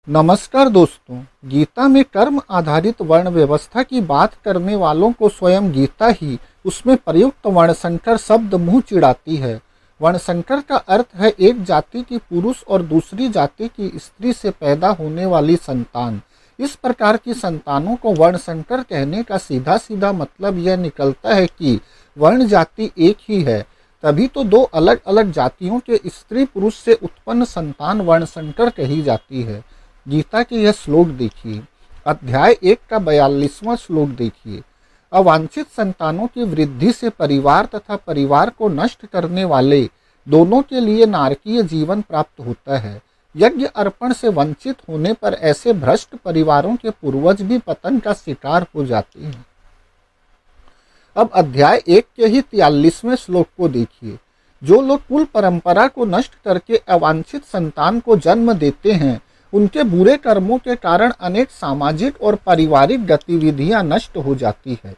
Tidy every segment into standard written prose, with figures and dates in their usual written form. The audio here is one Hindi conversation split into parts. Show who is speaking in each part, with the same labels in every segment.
Speaker 1: नमस्कार दोस्तों। गीता में कर्म आधारित वर्ण व्यवस्था की बात करने वालों को स्वयं गीता ही उसमें प्रयुक्त वर्णसंकर शब्द मुंह चिढ़ाती है। वर्णसंकर का अर्थ है एक जाति की पुरुष और दूसरी जाति की स्त्री से पैदा होने वाली संतान। इस प्रकार की संतानों को वर्णसंकर कहने का सीधा सीधा मतलब यह निकलता है कि वर्ण जाति एक ही है, तभी तो दो अलग अलग जातियों के स्त्री पुरुष से उत्पन्न संतान वर्णसंकर कही जाती है। गीता के यह श्लोक देखिए, अध्याय 1 का 42वां श्लोक देखिए। अवांछित संतानों की वृद्धि से परिवार तथा परिवार को नष्ट करने वाले दोनों के लिए नारकीय जीवन प्राप्त होता है। यज्ञ अर्पण से वंचित होने पर ऐसे भ्रष्ट परिवारों के पूर्वज भी पतन का शिकार हो जाते हैं। अब अध्याय 1 के ही 43वें श्लोक को देखिए। जो लोग कुल परंपरा को नष्ट करके अवांछित संतान को जन्म देते हैं, उनके बुरे कर्मों के कारण अनेक सामाजिक और पारिवारिक गतिविधियां नष्ट हो जाती है।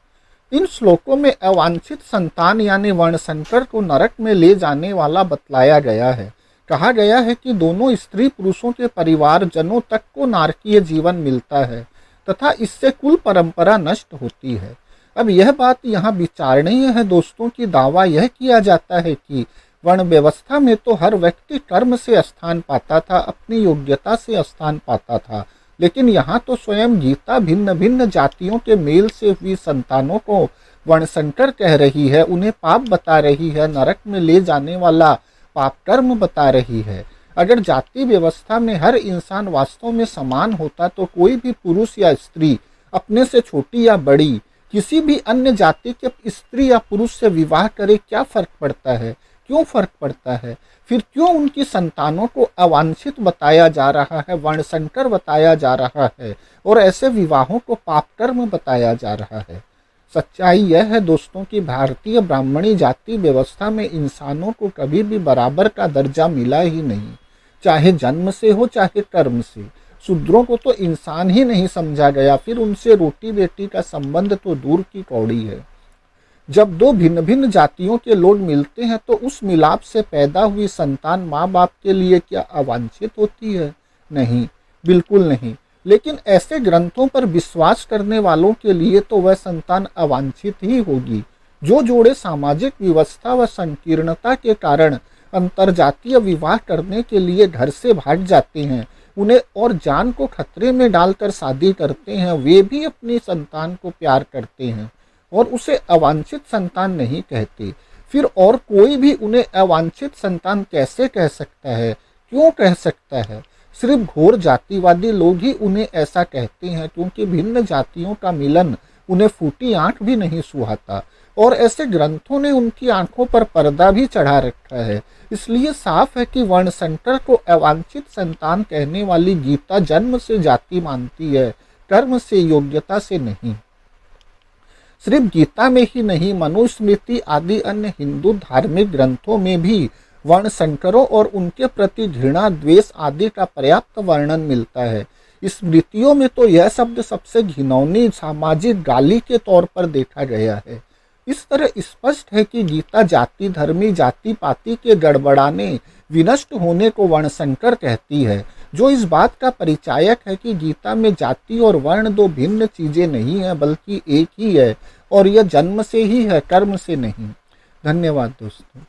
Speaker 1: इन श्लोकों में अवांछित संतान यानी वर्णसंकर को नरक में ले जाने वाला बतलाया गया है। कहा गया है कि दोनों स्त्री पुरुषों के परिवार जनों तक को नारकीय जीवन मिलता है तथा इससे कुल परंपरा नष्ट होती है। अब यह बात यहाँ विचारणीय है दोस्तों कि दावा यह किया जाता है कि वर्ण व्यवस्था में तो हर व्यक्ति कर्म से स्थान पाता था, अपनी योग्यता से स्थान पाता था, लेकिन यहाँ तो स्वयं गीता भिन्न भिन्न जातियों के मेल से हुई संतानों को वर्णसंकर कह रही है, उन्हें पाप बता रही है, नरक में ले जाने वाला पाप कर्म बता रही है। अगर जाति व्यवस्था में हर इंसान वास्तव में समान होता तो कोई भी पुरुष या स्त्री अपने से छोटी या बड़ी किसी भी अन्य जाति के स्त्री या पुरुष से विवाह करे, क्या फर्क पड़ता है? क्यों फर्क पड़ता है? फिर क्यों उनकी संतानों को अवांछित बताया जा रहा है, वर्णसंकर बताया जा रहा है और ऐसे विवाहों को पाप कर्म बताया जा रहा है? सच्चाई यह है दोस्तों कि भारतीय ब्राह्मणी जाति व्यवस्था में इंसानों को कभी भी बराबर का दर्जा मिला ही नहीं, चाहे जन्म से हो चाहे कर्म से। शूद्रों को तो इंसान ही नहीं समझा गया, फिर उनसे रोटी बेटी का संबंध तो दूर की कौड़ी है। जब दो भिन्न भिन्न जातियों के लोग मिलते हैं तो उस मिलाप से पैदा हुई संतान माँ बाप के लिए क्या अवांछित होती है? नहीं, बिल्कुल नहीं। लेकिन ऐसे ग्रंथों पर विश्वास करने वालों के लिए तो वह संतान अवांछित ही होगी। जो जोड़े सामाजिक व्यवस्था व संकीर्णता के कारण अंतरजातीय विवाह करने के लिए घर से भाग जाते हैं, उन्हें और जान को खतरे में डालकर शादी करते हैं, वे भी अपनी संतान को प्यार करते हैं और उसे अवांछित संतान नहीं कहते। फिर और कोई भी उन्हें अवांछित संतान कैसे कह सकता है? क्यों कह सकता है? सिर्फ घोर जातिवादी लोग ही उन्हें ऐसा कहते हैं, क्योंकि भिन्न जातियों का मिलन उन्हें फूटी आंख भी नहीं सुहाता और ऐसे ग्रंथों ने उनकी आंखों पर पर्दा भी चढ़ा रखा है। इसलिए साफ है कि वर्णसंकर को अवांछित संतान कहने वाली गीता जन्म से जाति मानती है, कर्म से, योग्यता से नहीं। सिर्फ गीता में ही नहीं, मनुस्मृति आदि अन्य हिंदू धार्मिक ग्रंथों में भी वर्णसंकरों और उनके प्रति घृणा, द्वेष आदि का पर्याप्त वर्णन मिलता है। स्मृतियों में तो यह शब्द सबसे घिनौनी सामाजिक गाली के तौर पर देखा गया है। इस तरह स्पष्ट है कि गीता जाति धर्मी, जाति पाति के गड़बड़ाने, विनष्ट होने को वर्णसंकर कहती है, जो इस बात का परिचायक है कि गीता में जाति और वर्ण दो भिन्न चीजें नहीं है, बल्कि एक ही है और यह जन्म से ही है, कर्म से नहीं। धन्यवाद दोस्तों।